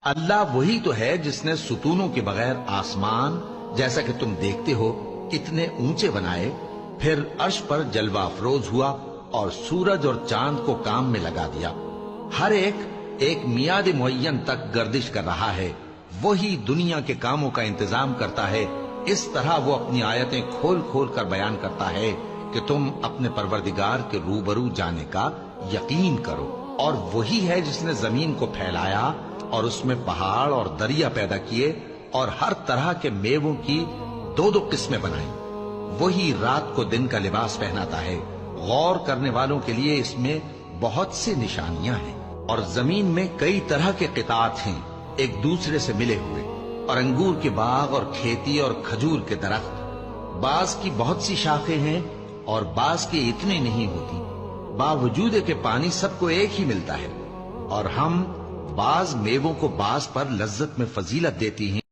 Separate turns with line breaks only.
اللہ وہی تو ہے جس نے ستونوں کے بغیر آسمان جیسا کہ تم دیکھتے ہو اتنے اونچے بنائے، پھر عرش پر جلوہ افروز ہوا اور سورج اور چاند کو کام میں لگا دیا۔ ہر ایک میعاد معین تک گردش کر رہا ہے۔ وہی دنیا کے کاموں کا انتظام کرتا ہے۔ اس طرح وہ اپنی آیتیں کھول کھول کر بیان کرتا ہے کہ تم اپنے پروردگار کے روبرو جانے کا یقین کرو۔ اور وہی ہے جس نے زمین کو پھیلایا اور اس میں پہاڑ اور دریا پیدا کیے اور ہر طرح کے میووں کی دو دو قسمیں بنائیں۔ وہی رات کو دن کا لباس پہناتا ہے۔ غور کرنے والوں کے لیے اس میں بہت سی نشانیاں ہیں۔ اور زمین میں کئی طرح کے قطعات ہیں ایک دوسرے سے ملے ہوئے، اور انگور کے باغ اور کھیتی اور کھجور کے درخت۔ بعض کی بہت سی شاخیں ہیں اور بعض کی اتنی نہیں ہوتی، باوجود کہ پانی سب کو ایک ہی ملتا ہے۔ اور ہم بعض میووں کو بعض پر لذت میں فضیلت دیتی ہیں۔